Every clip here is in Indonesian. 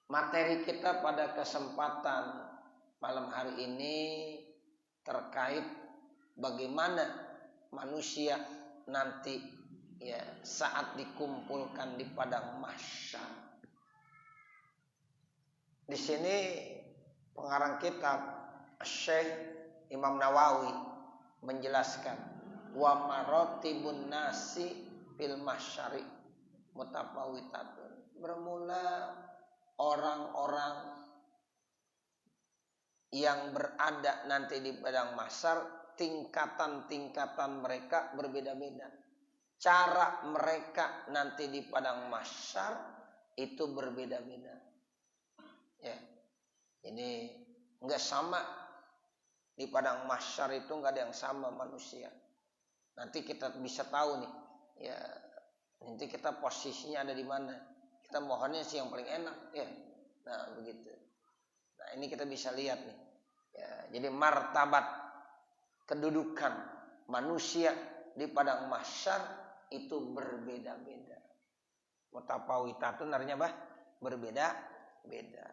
Materi kita pada kesempatan malam hari ini terkait bagaimana manusia nanti ya saat dikumpulkan di padang mahsyar. Di sini pengarang kitab Syekh Imam Nawawi menjelaskan wa maratibun nasi fil mahsyari mutafawitatun. Bermula orang-orang yang berada nanti di padang mahsyar, tingkatan-tingkatan mereka berbeda-beda. Cara mereka nanti di padang mahsyar itu berbeda-beda. Ya. Jadi enggak sama di padang mahsyar itu, enggak ada yang sama manusia. Nanti kita bisa tahu nih, ya nanti kita posisinya ada di mana. Kita mohonnya sih yang paling enak, ya. Nah begitu. Nah ini kita bisa lihat nih. Ya, jadi martabat kedudukan manusia di padang mahsyar itu berbeda-beda. Mutafawitatun artinya apa? Berbeda-beda.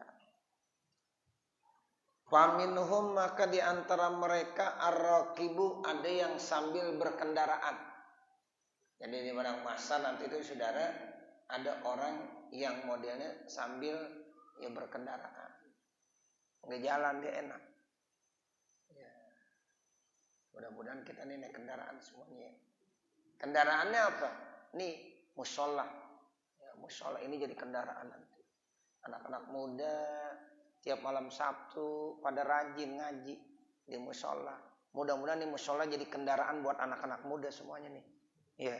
Faminhum maka di antara mereka ar-raqibu ada yang sambil berkendaraan. Jadi di padang mahsyar nanti itu saudara ada orang yang modelnya sambil ya berkendaraan. Nggak jalan dia enak. Ya. Mudah-mudahan kita nih naik kendaraan semuanya. Kendaraannya apa? Nih musola. Ya, musola ini jadi kendaraan nanti. Anak-anak muda tiap malam Sabtu pada rajin ngaji di musola. Mudah-mudahan nih musola jadi kendaraan buat anak-anak muda semuanya nih. Ya.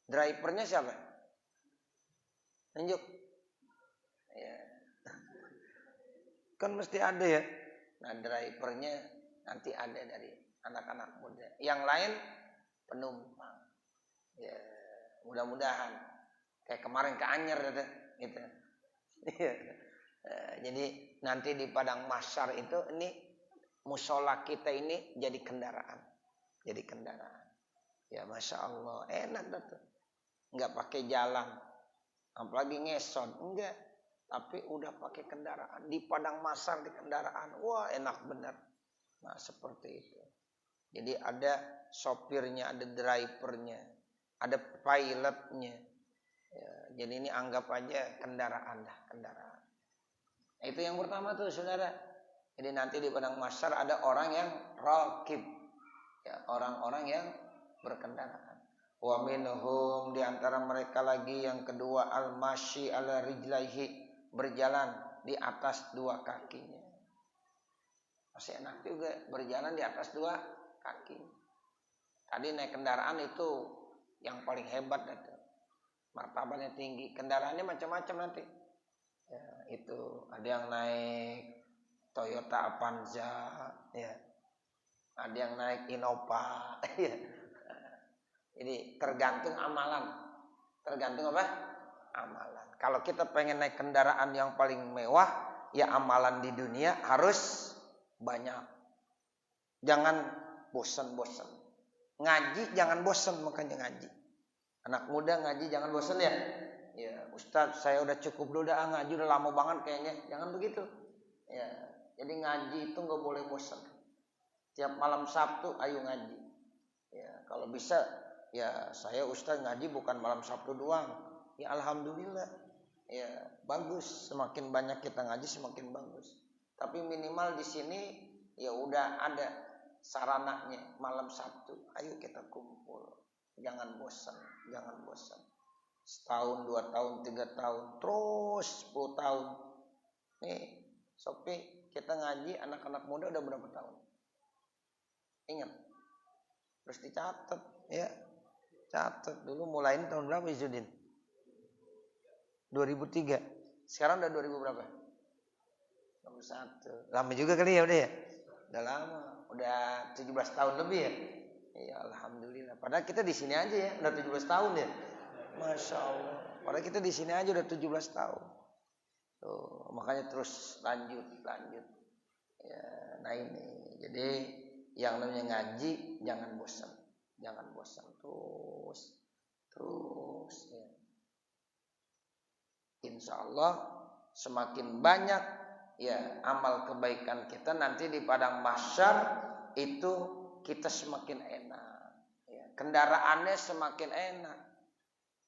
Drivernya siapa? Tunjuk. Ya. Kan mesti ada ya. Nah drivernya nanti ada dari anak-anak muda. Yang lain penumpang. Ya mudah-mudahan. Kayak kemarin ke Anyer gitu. Jadi nanti di padang mahsyar itu ini musola kita ini jadi kendaraan. Jadi kendaraan. Ya Masya Allah enak tuh. Nggak pakai jalan. Apalagi ngeson. Enggak. Tapi udah pakai kendaraan. Di padang mahsyar di kendaraan. Wah enak benar. Nah seperti itu. Jadi ada sopirnya, ada drivernya, ada pilotnya. Ya, jadi ini anggap aja kendaraan dah. Kendaraan. Nah, itu yang pertama tuh saudara. Jadi nanti di padang mahsyar ada orang yang raqib. Ya, orang-orang yang berkendaraan. Wa minhum di antara mereka lagi yang kedua al-masyi ala rijlaihi, berjalan di atas dua kakinya. Masih enak juga berjalan di atas dua kaki. Tadi naik kendaraan itu yang paling hebat itu. Martabatnya tinggi. Kendaraannya macam-macam nanti. Ya, itu ada yang naik Toyota Avanza, ya. Ada yang naik Innova, ya. Jadi tergantung amalan. Tergantung apa? Amalan. Kalau kita pengen naik kendaraan yang paling mewah, ya amalan di dunia harus banyak. Jangan bosan-bosan. Ngaji jangan bosan, makanya ngaji. Anak muda ngaji jangan bosan ya. Ya, Ustadz saya udah cukup dulu dah ngaji udah lama banget kayaknya. Jangan begitu. Ya, jadi ngaji itu nggak boleh bosan. Tiap malam Sabtu ayo ngaji. Ya, kalau bisa ya saya Ustadz ngaji bukan malam Sabtu doang. Ya alhamdulillah. Ya bagus, semakin banyak kita ngaji semakin bagus. Tapi minimal di sini ya udah ada sarananya malam Sabtu. Ayo kita kumpul. Jangan bosan, jangan bosan. Setahun, 2 tahun, 3 tahun, terus 10 tahun. Nih, Sopi kita ngaji anak-anak muda udah berapa tahun? Ingat. Terus dicatat ya. Catat dulu mulain tahun berapa Izudin? 2003. Sekarang udah 2000 berapa? 21. Lama juga kali ya udah ya? Udah lama, udah 17 tahun lebih ya. Ya alhamdulillah. Padahal kita di sini aja ya, udah 17 tahun ya. Masya Allah. Padahal kita di sini aja udah 17 tahun. Tuh, makanya terus lanjut. Ya, nah ini. Jadi yang namanya ngaji jangan bosan. Jangan bosan terus ya. Insya Allah semakin banyak ya amal kebaikan kita, nanti di padang mahsyar itu kita semakin enak. Ya, kendaraannya semakin enak.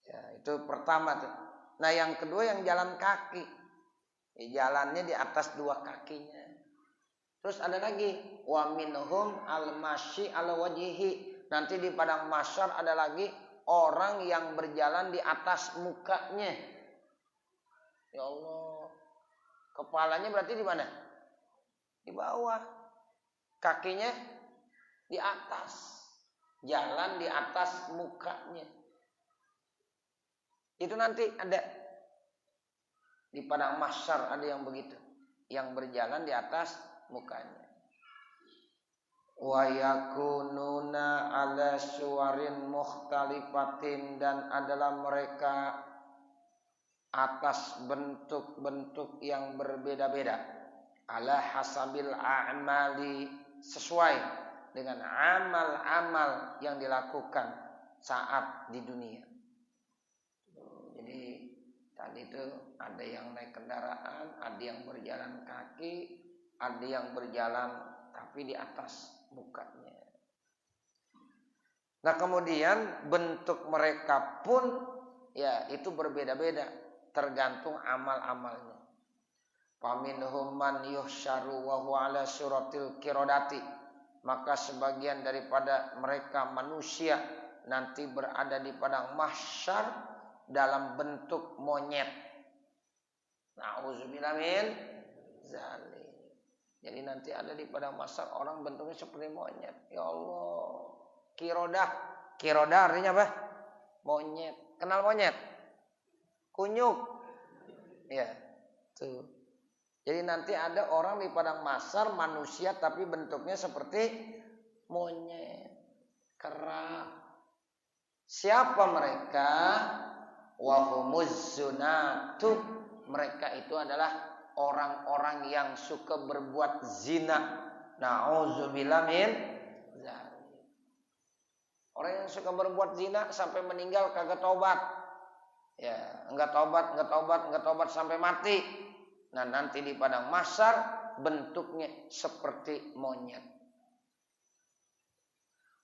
Ya, itu pertama tuh. Nah, yang kedua yang jalan kaki. Ya, jalannya di atas dua kakinya. Terus ada lagi wa minhum al-masyi ala wajhihi. Nanti di padang mahsyar ada lagi orang yang berjalan di atas mukanya. Ya Allah. Kepalanya berarti di mana? Di bawah. Kakinya di atas. Jalan di atas mukanya. Itu nanti ada di padang mahsyar ada yang begitu, yang berjalan di atas mukanya. Wa yakununa ala suwarin mukhtalifatin, dan adalah mereka atas bentuk-bentuk yang berbeda-beda. Ala hasabil a'mali, sesuai dengan amal-amal yang dilakukan saat di dunia. Jadi tadi itu ada yang naik kendaraan, ada yang berjalan kaki, ada yang berjalan tapi di atas mukanya. Nah, kemudian bentuk mereka pun ya itu berbeda-beda tergantung amal-amalnya. Faminhum man yuhsyaru wa huwa ala suratil qiradati. Maka sebagian daripada mereka manusia nanti berada di padang mahsyar dalam bentuk monyet. Nauzubillah min zalik. Jadi nanti ada di padang mahsyar orang bentuknya seperti monyet. Ya Allah. Kirodah. Kirodah artinya apa? Monyet. Kenal monyet? Kunyuk. Ya. Tuh. Jadi nanti ada orang di padang mahsyar manusia tapi bentuknya seperti monyet. Kera. Siapa mereka? Wahumuz zunatu. Mereka itu adalah orang-orang yang suka berbuat zina. Nauzubillah min zalik. Orang yang suka berbuat zina sampai meninggal kagak tobat. Ya, enggak tobat sampai mati. Nah, nanti di padang mahsyar bentuknya seperti monyet.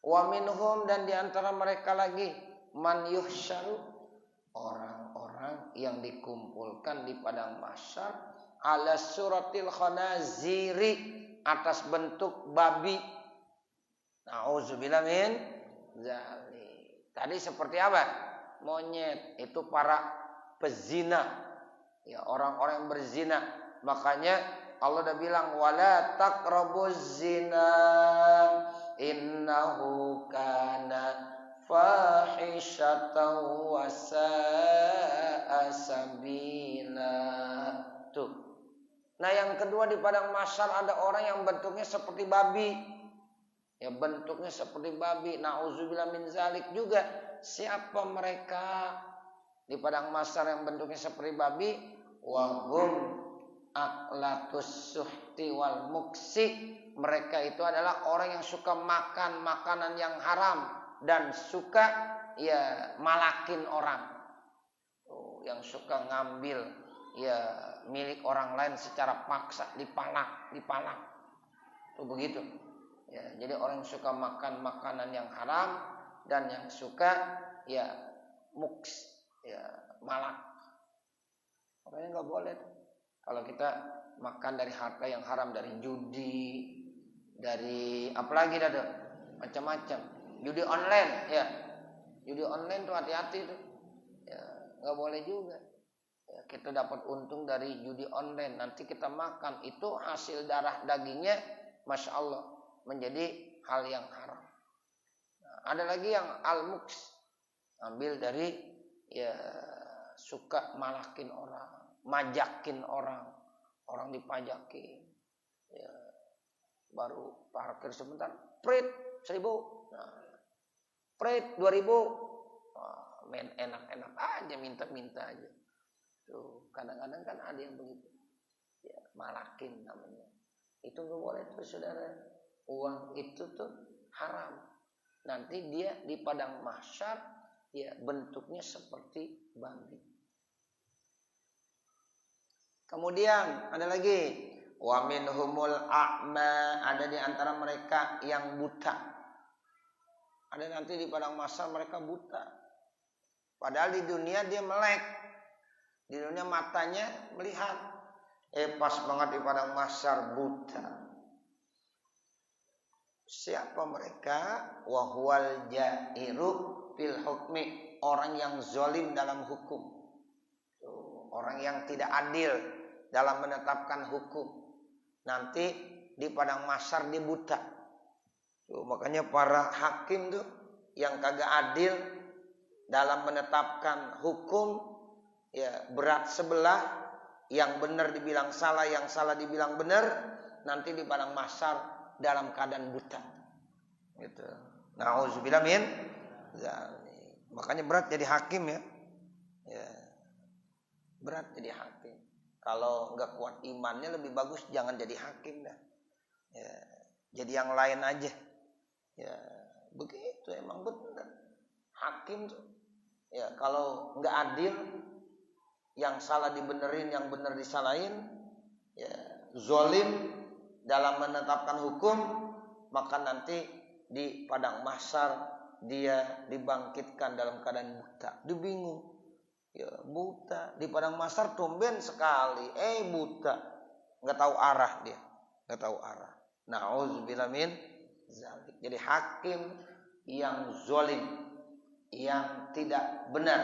Wa minhum, dan di antara mereka lagi man yuhsyaru, orang-orang yang dikumpulkan di padang mahsyar ala suratil khanaziri, atas bentuk babi. Nauzubillah min zalik. Tadi seperti apa? Monyet. Itu para pezina. Ya, orang-orang yang berzina. Makanya Allah udah bilang wala taqrabuz zina innahu kana fahishatan wa sa'a sabila. Tuh. Nah, yang kedua di padang mahsyar ada orang yang bentuknya seperti babi. Ya, bentuknya seperti babi. Nauzubillah min zalik juga. Siapa mereka di padang mahsyar yang bentuknya seperti babi? Wahum aklatus suhti wal muksi. Mereka itu adalah orang yang suka makan makanan yang haram dan suka ya malakin orang. Yang suka ngambil ya milik orang lain secara paksa, dipalak. Tuh begitu. Ya, jadi orang yang suka makan makanan yang haram dan yang suka ya muks, ya malak. Makanya nggak boleh kalau kita makan dari harta yang haram, dari judi, dari apalagi dah macam-macam. Judi online, ya. Judi online tuh hati-hati tuh. Ya, nggak boleh juga. Ya, kita dapat untung dari judi online, nanti kita makan itu hasil darah dagingnya, masya Allah, menjadi hal yang haram. Nah, ada lagi yang al-muks, ambil dari ya suka malakin orang, majakin orang dipajakin. Ya, baru parkir sebentar, prit 1.000, nah, prit 2.000, main enak-enak aja, minta aja. Tuh, kadang-kadang kan ada yang begitu. Ya, malakin namanya. Itu nggak boleh tuh, saudara. Uang itu tuh haram. Nanti dia di padang mahsyar ya bentuknya seperti babi. Kemudian ada lagi, wa minhumul a'ma, ada di antara mereka yang buta. Ada nanti di padang mahsyar mereka buta. Padahal di dunia dia melek. Di dunia matanya melihat. Pas banget di padang mahsyar buta. Siapa mereka? Wa huwal ja'iru fil hukmi, orang yang zalim dalam hukum. Orang yang tidak adil dalam menetapkan hukum. Nanti di padang mahsyar dia buta. Makanya para hakim tuh yang kagak adil dalam menetapkan hukum, ya berat sebelah, yang benar dibilang salah, yang salah dibilang benar, nanti di padang mahsyar dalam keadaan buta. Gitu. Nauzubillah min dzalik. Makanya berat jadi hakim ya. Ya. Berat jadi hakim. Kalau nggak kuat imannya lebih bagus jangan jadi hakim dah. Ya, jadi yang lain aja. Ya, begitu emang benar. Hakim tuh. Ya, kalau nggak adil, yang salah dibenerin, yang benar disalahin, ya, zalim dalam menetapkan hukum, maka nanti di padang mahsyar dia dibangkitkan dalam keadaan buta. Dia bingung. Ya, buta di padang mahsyar tumben sekali, buta, nggak tahu arah dia, nggak tahu arah. Nauzubillah min dzalik. Jadi hakim yang zalim, yang tidak benar,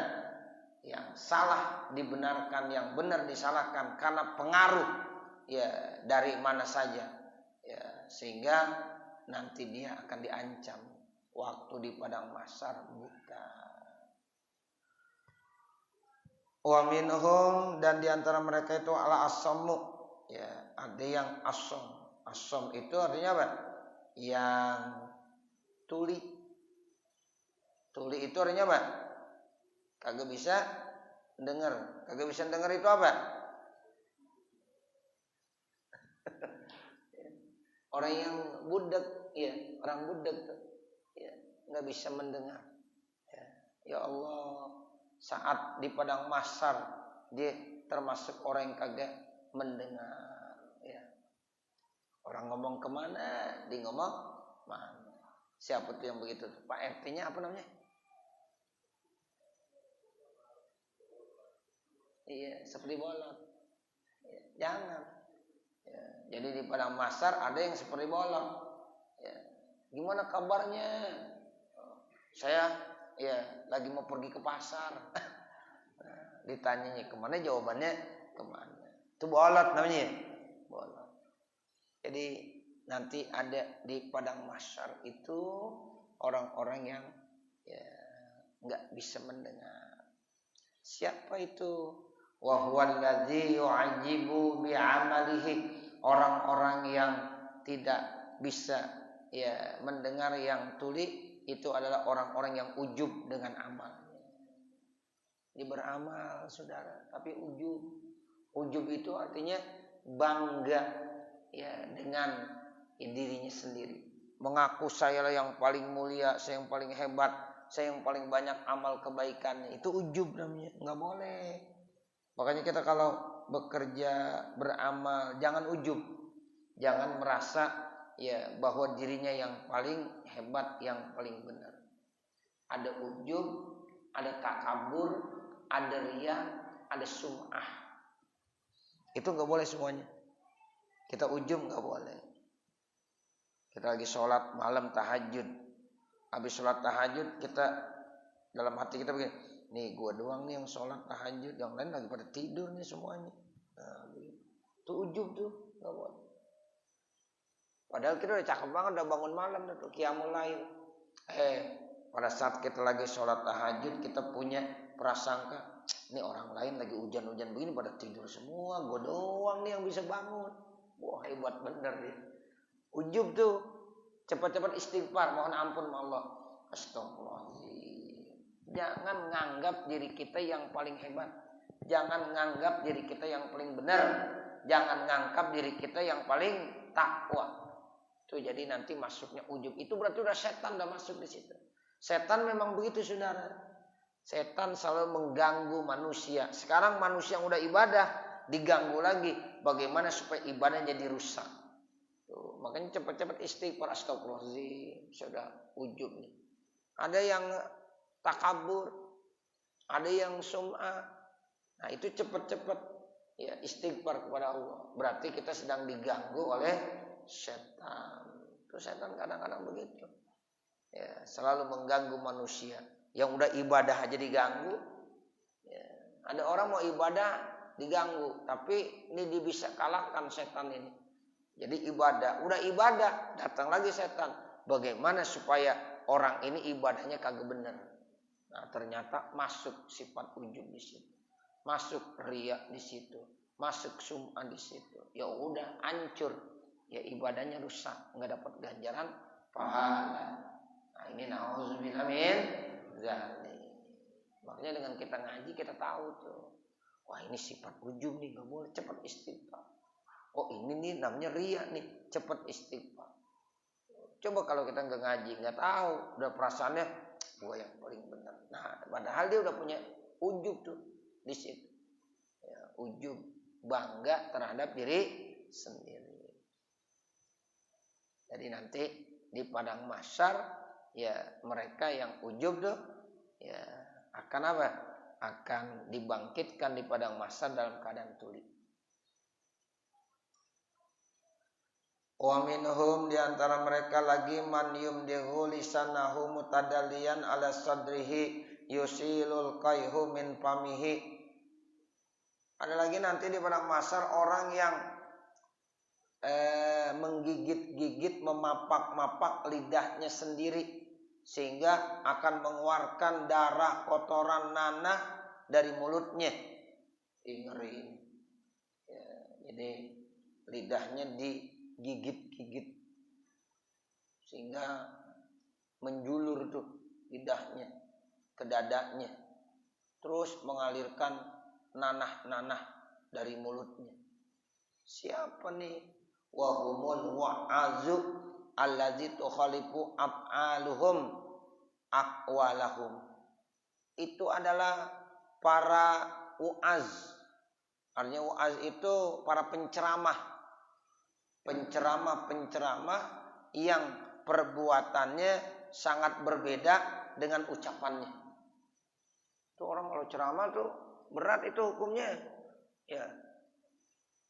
yang salah dibenarkan, yang benar disalahkan karena pengaruh ya dari mana saja, ya sehingga nanti dia akan diancam waktu di padang mahsyar buta. Wa minhum, dan diantara mereka itu ala as-sammu, ya ada yang as-sam. As-sam itu artinya apa? Yang tuli. Tuli itu artinya apa? Kagak bisa dengar. Kagak bisa dengar itu apa? Orang yang budak, ya orang budak tuh, ya nggak bisa mendengar. Ya Allah. Saat di padang mahsyar dia termasuk orang yang kagak mendengar, ya. Orang ngomong kemana, dia ngomong mana. Siapa tuh yang begitu? Pak RT-nya apa namanya? Iya, seperti bolot. Ya, jangan. Ya, jadi di padang mahsyar ada yang seperti bolot. Ya, gimana kabarnya? Saya ya lagi mau pergi ke pasar. Ditanyanya kemana, jawabannya kemana. Itu bolot namanya. Bolot. Jadi nanti ada di padang mahsyar itu orang-orang yang ya nggak bisa mendengar. Siapa itu? Wa huwal ladzi yu'ajibu bi'amalihi, orang-orang yang tidak bisa ya mendengar yang tuli. Itu adalah orang-orang yang ujub dengan amalnya. Dia beramal, saudara, tapi ujub. Ujub itu artinya bangga ya dengan dirinya sendiri. Mengaku saya lah yang paling mulia, saya yang paling hebat, saya yang paling banyak amal kebaikan. Itu ujub namanya. Nggak boleh. Makanya kita kalau bekerja, beramal, jangan ujub. Jangan merasa ya bahwa dirinya yang paling hebat, yang paling benar. Ada ujub, ada takabur, ada riya, ada sum'ah. Itu nggak boleh semuanya. Kita ujub nggak boleh. Kita lagi sholat malam tahajud, habis sholat tahajud kita dalam hati kita begini, nih gua doang nih yang sholat tahajud, yang lain lagi pada tidur nih semuanya. Nah, itu ujub tuh nggak boleh. Padahal kita udah cakep banget, udah bangun malam tuh qiyamul lail. Pada saat kita lagi sholat tahajud, kita punya prasangka, ini orang lain lagi hujan-hujan begini pada tidur semua, gue doang nih yang bisa bangun. Wah, hebat bener nih. Ujub tuh, cepat-cepat istighfar, mohon ampun sama Allah. Astagfirullahaladzim. Jangan nganggap diri kita yang paling hebat. Jangan nganggap diri kita yang paling benar. Jangan nganggap diri kita yang paling takwa. Tuh jadi nanti masuknya ujub. Itu berarti udah setan udah masuk di situ. Setan memang begitu, saudara. Setan selalu mengganggu manusia. Sekarang manusia yang udah ibadah diganggu lagi. Bagaimana supaya ibadah jadi rusak? Tuh, makanya cepat-cepat istighfar, astagfirullahaladzim, sudah ujub nih. Ada yang takabur, ada yang sum'ah. Nah itu cepat-cepat ya istighfar kepada Allah. Berarti kita sedang diganggu oleh setan. Itu setan kadang-kadang begitu. Ya, selalu mengganggu manusia. Yang udah ibadah aja diganggu. Ya, ada orang mau ibadah diganggu, tapi ini dia bisa kalahkan setan ini. Jadi udah ibadah, datang lagi setan. Bagaimana supaya orang ini ibadahnya kagak bener? Nah, ternyata masuk sifat ujub di situ. Masuk riya di situ. Masuk sum'ah di situ. Ya udah hancur. Ya ibadahnya rusak, enggak dapat ganjaran pahala. Nah, ini na'udzubillah min dzalik. Makanya dengan kita ngaji kita tahu tuh. Wah, ini sifat ujub nih, enggak boleh, cepat istighfar. Oh, ini nih namanya riya nih, cepat istighfar. Coba kalau kita enggak ngaji, enggak tahu, udah perasaannya gua yang paling benar. Nah, padahal dia udah punya ujub tuh di situ. Ya, ujub, bangga terhadap diri sendiri. Jadi nanti di padang mahsyar ya mereka yang ujub tuh ya akan apa? Akan dibangkitkan di padang mahsyar dalam keadaan tuli. Wa minhum di antara mereka lagi man yumdihu lisanahu mutadalliyan ala sadrihi yusilul qayhu min famihi. Ada lagi nanti di padang mahsyar orang yang menggigit-gigit, memapak-mapak lidahnya sendiri sehingga akan mengeluarkan darah, kotoran, nanah dari mulutnya. Ngeri. Ya, jadi lidahnya digigit-gigit sehingga menjulur tuh lidahnya ke dadanya, terus mengalirkan nanah-nanah dari mulutnya. Siapa nih? Wahumul wa'azu allazi tukhalifu af'aluhum aqwalahum. Itu adalah para u'az. Artinya u'az itu para penceramah. Penceramah yang perbuatannya sangat berbeda dengan ucapannya. Itu orang kalau ceramah tuh berat itu hukumnya. Ya.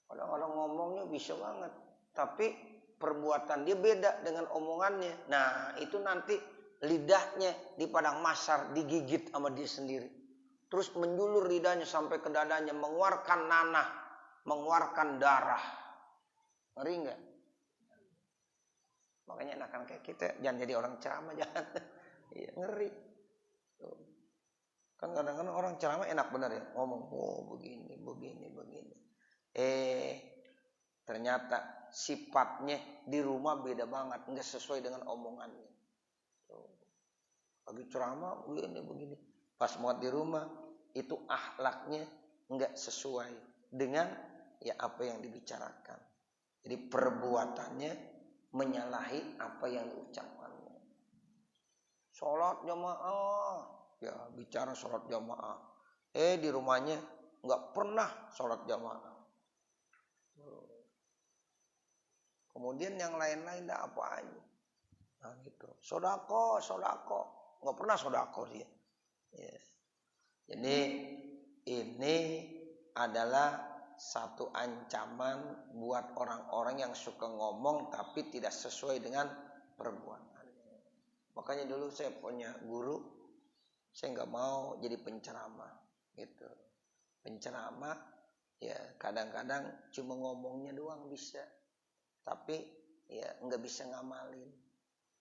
Kadang-kadang ngomongnya bisa banget, tapi perbuatan dia beda dengan omongannya. Nah, itu nanti lidahnya di padang mahsyar digigit sama dia sendiri. Terus menjulur lidahnya sampai ke dadanya, mengeluarkan nanah, mengeluarkan darah. Ngeri enggak? Makanya enakan kayak kita, jangan jadi orang ceramah, jangan. Iya, ngeri. Kan kadang-kadang orang ceramah enak bener ya, ngomong, oh begini. Ternyata sifatnya di rumah beda banget, enggak sesuai dengan omongannya. Lagi ceramah begini. Pas muat di rumah itu akhlaknya enggak sesuai dengan ya apa yang dibicarakan. Jadi perbuatannya menyalahi apa yang diucapkannya. Sholat jamaah, ya bicara sholat jamaah. Di rumahnya enggak pernah sholat jamaah. Kemudian yang lain-lain dah apa aja. Nah gitu. Sodako. Nggak pernah sodako dia. Ya. Jadi ini adalah satu ancaman buat orang-orang yang suka ngomong tapi tidak sesuai dengan perbuatannya. Makanya dulu saya punya guru, saya nggak mau jadi penceramah. Gitu. Penceramah ya kadang-kadang cuma ngomongnya doang bisa. Tapi ya nggak bisa ngamalin.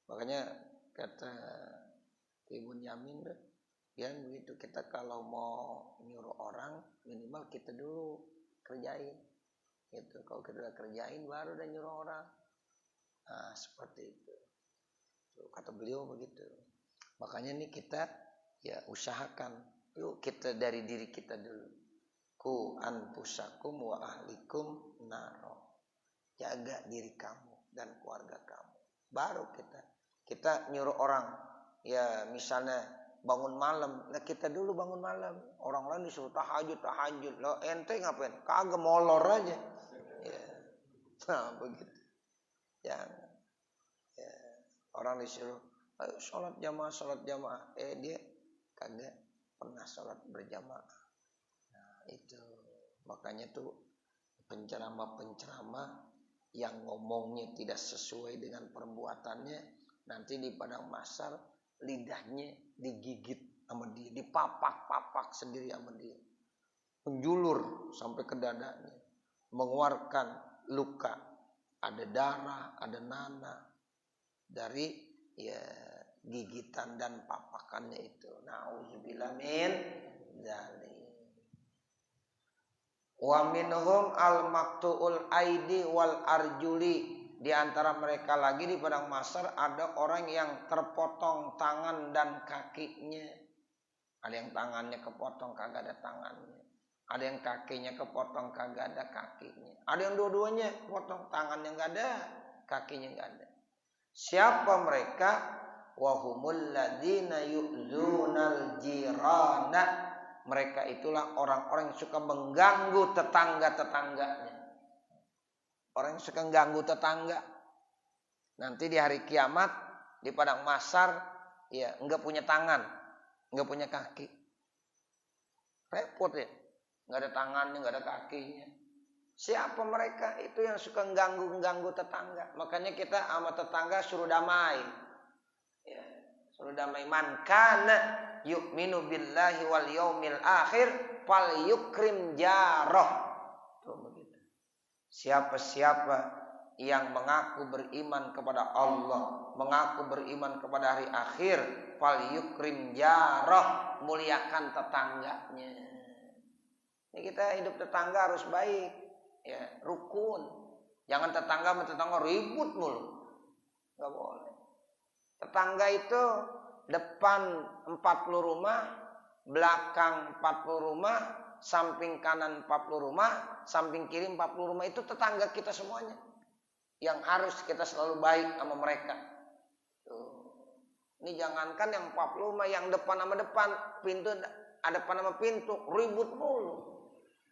Makanya kata Ibu Yamin tuh, ya begitu, kita kalau mau nyuruh orang minimal kita dulu kerjain. Gitu. Kalau kita udah kerjain baru udah nyuruh orang. Nah seperti itu. Tuh, kata beliau begitu. Makanya nih kita ya usahakan. Yuk kita dari diri kita dulu. Ku anfusakum wa ahlikum naro. Jaga diri kamu dan keluarga kamu. Baru kita nyuruh orang. Ya misalnya bangun malam. Nah, kita dulu bangun malam. Orang lain disuruh tahajud. Lo ente ngapain? Kagak molor aja. Ya. Nah, begitu. Ya. Orang disuruh, ayo sholat jamaah. Dia kagak pernah sholat berjamaah. Nah, itu. Makanya tuh penceramah yang ngomongnya tidak sesuai dengan perbuatannya, nanti di padang mahsyar lidahnya digigit sama dia, dipapak-papak sendiri sama dia, menjulur sampai ke dadanya, mengeluarkan luka, ada darah, ada nanah dari gigitan dan papakannya itu. Nauzubillah min dzalik. Wa minhum al-maqtu'ul aidi wal arjuli. Di antara mereka lagi di padang mahsyar ada orang yang terpotong tangan dan kakinya. Ada yang tangannya kepotong kagak ada tangannya. Ada yang kakinya kepotong kagak ada kakinya. Ada yang dua-duanya potong, tangannya enggak ada, kakinya enggak ada. Siapa mereka? Wahumul ladzina yu'zunal jirana. Mereka itulah orang-orang yang suka mengganggu tetangga-tetangganya. Orang yang suka mengganggu tetangga. Nanti di hari kiamat, di padang mahsyar, ya enggak punya tangan, enggak punya kaki. Repot ya. Enggak ada tangannya, enggak ada kakinya. Siapa mereka? Itu yang suka mengganggu tetangga. Makanya kita sama tetangga suruh damai. Ya, suruh damai. Man kana yu'minu billahi wal yaumil akhir fal yukrim jarah. Tuh begitu. Siapa-siapa yang mengaku beriman kepada Allah, mengaku beriman kepada hari akhir, fal yukrim jarah, muliakan tetangganya. Ini kita hidup tetangga harus baik, ya, rukun. Jangan tetangga sama tetangga ribut mulu. Enggak boleh. Tetangga itu depan 40 rumah, belakang 40 rumah, samping kanan 40 rumah, samping kiri 40 rumah, itu tetangga kita semuanya. Yang harus kita selalu baik sama mereka. Tuh. Ini jangankan yang 40 rumah, yang depan sama depan, pintu ada depan sama pintu, ribut mulu.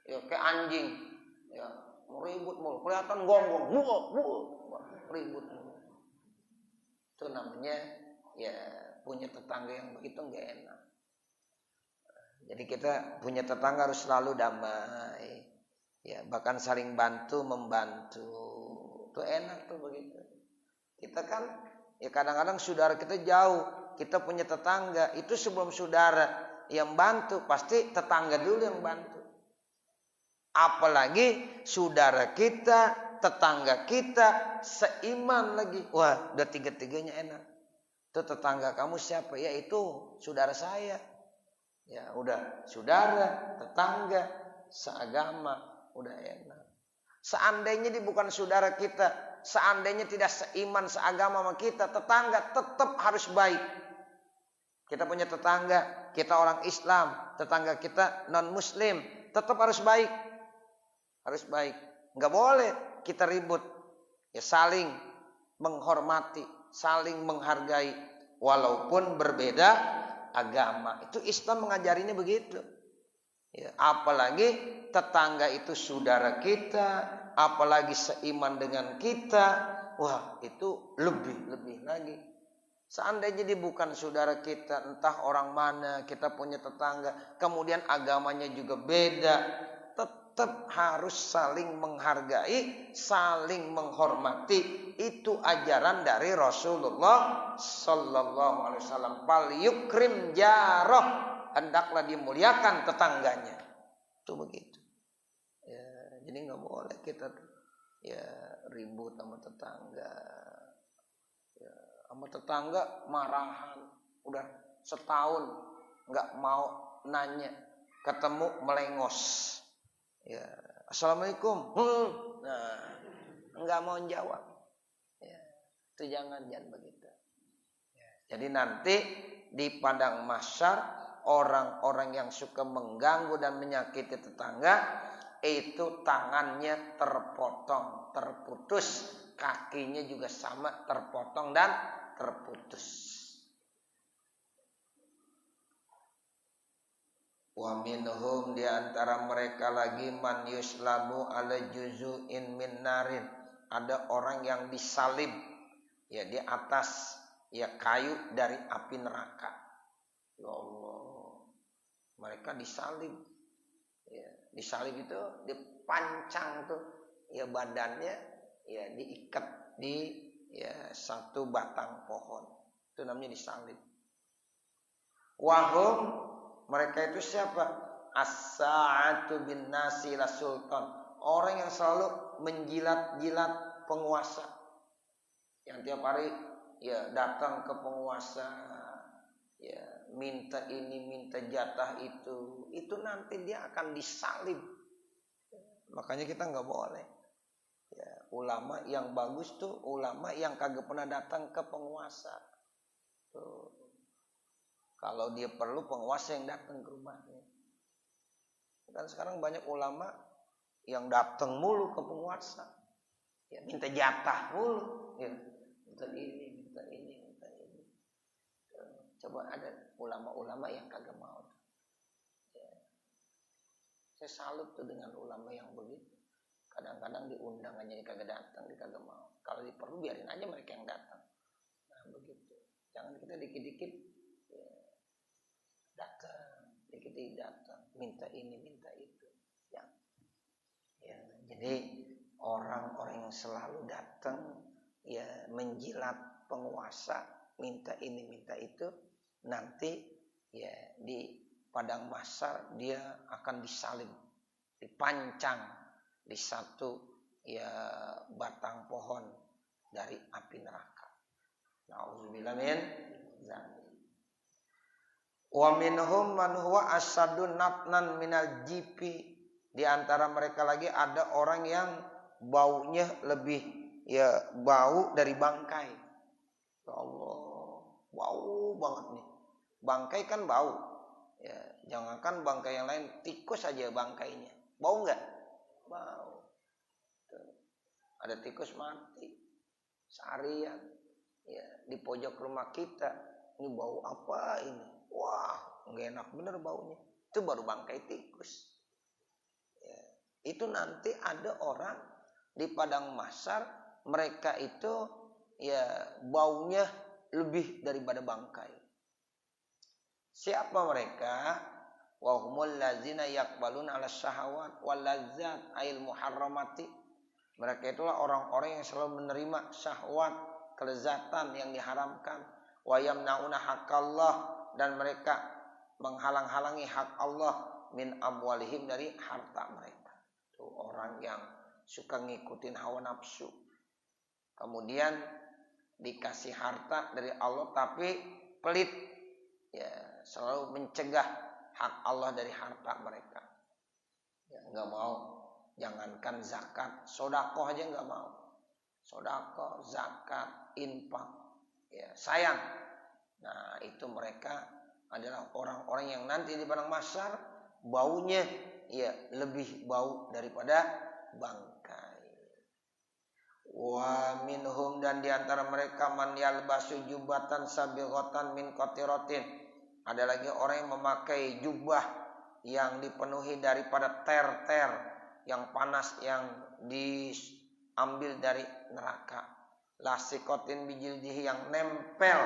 Ya kayak anjing. Ya, ribut mulu. Kelihatan gonggong, ribut mulu. Itu namanya ya punya tetangga yang begitu enggak enak. Jadi kita punya tetangga harus selalu damai. Ya, bahkan saling bantu membantu. Itu enak tuh begitu. Kita kan ya kadang-kadang saudara kita jauh, kita punya tetangga, itu sebelum saudara yang bantu, pasti tetangga dulu yang bantu. Apalagi saudara kita, tetangga kita seiman lagi. Wah, udah tiga-tiganya enak. Itu tetangga kamu siapa? Ya itu saudara saya. Ya udah, saudara, tetangga, seagama, udah enak. Seandainya dia bukan saudara kita, seandainya tidak seiman, seagama sama kita, tetangga tetap harus baik. Kita punya tetangga, kita orang Islam, tetangga kita non-Muslim, tetap harus baik. Harus baik. Nggak boleh kita ribut. Ya saling menghormati, saling menghargai, walaupun berbeda agama. Itu Islam mengajarinya begitu. Ya, apalagi tetangga itu saudara kita, apalagi seiman dengan kita, wah itu lebih lagi. Seandainya dia bukan saudara kita, entah orang mana, kita punya tetangga, kemudian agamanya juga beda, tetap harus saling menghargai, saling menghormati. Itu ajaran dari Rasulullah Sallallahu Alaihi Wasallam. Fal yukrim jarah, hendaklah dimuliakan tetangganya. Itu begitu. Ya, jadi nggak boleh kita ya ribut sama tetangga. Ya, sama tetangga marahan. Udah setahun nggak mau nanya, ketemu melengos. Ya, assalamualaikum. Nah, nggak mau jawab. Ya, itu jangan begitu. Ya, jadi nanti di padang mahsyar orang-orang yang suka mengganggu dan menyakiti tetangga itu tangannya terpotong, terputus, kakinya juga sama terpotong dan terputus. Wa minhum di antara mereka lagi man yuslamu ala juzu'in min narin. Ada orang yang disalib ya di atas ya kayu dari api neraka. Ya Allah. Mereka disalib. Ya, disalib itu dipancang tuh ya badannya ya diikat di ya satu batang pohon. Itu namanya disalib. Wahum mereka itu siapa? As-sa'atu bin nasi la sultan. Orang yang selalu menjilat-jilat penguasa. Yang tiap hari ya datang ke penguasa, ya minta ini, minta jatah itu. Itu nanti dia akan disalib. Makanya kita nggak boleh. Ya, ulama yang bagus tuh ulama yang kagak pernah datang ke penguasa. Tuh. Kalau dia perlu penguasa yang datang ke rumahnya. Dan sekarang banyak ulama yang datang mulu ke penguasa. Ya, minta jatah mulu. Ya, minta ini, minta ini, minta ini. Coba ada ulama-ulama yang kagak mau. Ya. Saya salut tuh dengan ulama yang begitu. Kadang-kadang diundang aja dia kagak datang, dia kagak mau. Kalau diperlu biarin aja mereka yang datang. Nah begitu. Jangan kita dikit-dikit datang, dikit datang, minta ini, minta itu. Ya. Jadi orang-orang yang selalu datang, ya menjilat penguasa, minta ini, minta itu, nanti ya di padang mahsyar dia akan disalib, dipancang di satu ya batang pohon dari api neraka. Nauzubillah min dzalik. Wa minhum man huwa asadun natnan minal jipi. Di antara mereka lagi ada orang yang baunya lebih ya bau dari bangkai. Ya Allah, bau banget nih. Bangkai kan bau. Ya, jangankan bangkai yang lain, tikus aja bangkainya. Bau enggak? Bau. Tuh. Ada tikus mati seharian ya di pojok rumah kita. Ini bau apa ini? Wah, nggak enak bener baunya. Itu baru bangkai tikus. Ya, itu nanti ada orang di padang mahsyar, mereka itu ya baunya lebih daripada bangkai. Siapa mereka? Wa humul ladzina yaqbaluna 'ala syahawat wal ladzat ail muharramati. Mereka itulah orang-orang yang selalu menerima syahwat, kelezatan yang diharamkan. Wa yamnauna haqqallah, dan mereka menghalang-halangi hak Allah min amwalihim, dari harta mereka. Tuh orang yang suka ngikutin hawa nafsu. Kemudian dikasih harta dari Allah tapi pelit. Ya, selalu mencegah hak Allah dari harta mereka. Ya, enggak mau. Jangankan zakat, sedekah aja enggak mau. Sedekah, zakat, infak. Ya, sayang. Nah, itu mereka adalah orang-orang yang nanti di padang mahsyar baunya ya lebih bau daripada bangkai. Wa minhum, dan diantara mereka man yalbasu jubatan sabighatan min qatiratin. Ada lagi orang yang memakai jubah yang dipenuhi daripada ter-ter yang panas yang diambil dari neraka. Lasikotin bijildihi, yang nempel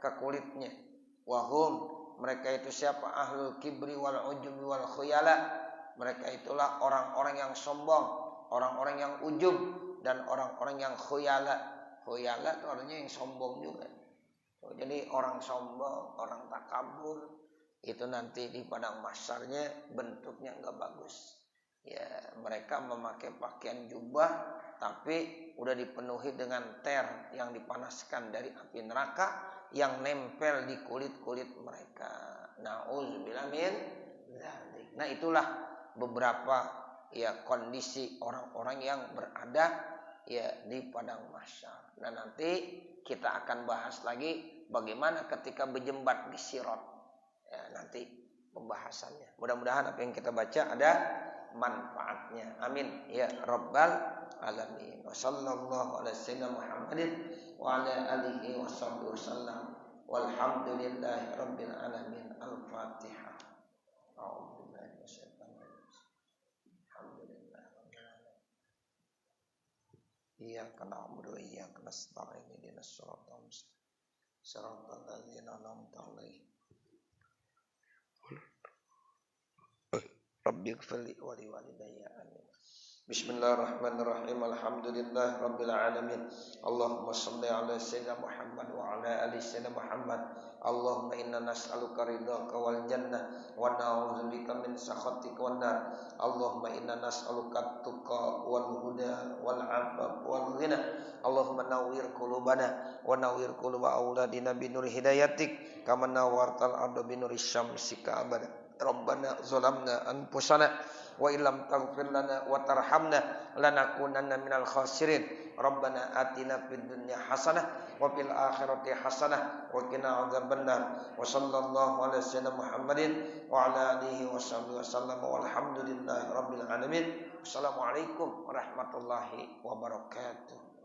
ke kulitnya. Wahum, mereka itu siapa? Ahlul kibri wal ujubi wal khuyala. Mereka itulah orang-orang yang sombong, orang-orang yang ujub, dan orang-orang yang khuyala. Khuyala itu artinya yang sombong juga. Jadi orang sombong, orang takabur, itu nanti di padang mahsyarnya bentuknya enggak bagus. Ya, mereka memakai pakaian jubah tapi udah dipenuhi dengan ter yang dipanaskan dari api neraka yang nempel di kulit-kulit mereka. Nauzubillah min dzalik. Nah, itulah beberapa ya kondisi orang-orang yang berada ya di padang mahsyar. Nah, nanti kita akan bahas lagi bagaimana ketika berjembat di sirat. Ya, nanti pembahasannya. Mudah-mudahan apa yang kita baca ada manfaatnya. Amin ya rabbal alamin. Wassallallahu ala sayyidina Muhammadin wa ala alihi washabbihi wasallam. Walhamdulillahi rabbil alamin. Al-Fatihah. Iyyaka na'budu wa iyyaka nasta'in ihdinas siratal mustaqim siratal ladzina an'amta 'alaihim Rabbighfirli wa liwalidayya amin. Bismillahirrahmanirrahim. Alhamdulillah rabbil alamin. Allahumma shalli ala sayyidina Muhammad wa ala ali sayyidina Muhammad. Allahumma inna nas'aluka ridhaka wal jannah wa na'udzubika min sakhatika wan nar. Allahumma inna nas'aluka tuqa wal huda wal 'afaf wal ghina. Allahumma nawwir qulubana wa nawwir quluba auladina bi nur hidayatik kama nawwartal arda bi nuri syamsika abada. Rabbana zalamna anfusana wa illam taghfir lana wa tarhamna lanakunanna minal khasirin. Rabbana atina fid dunya hasanah wa fil akhirati hasanah wa qina adzabannar. Wa sallallahu ala sayyidina Muhammadin wa ala alihi wa sahbihi wasallam walhamdulillahi rabbil alamin. Assalamualaikum warahmatullahi wabarakatuh.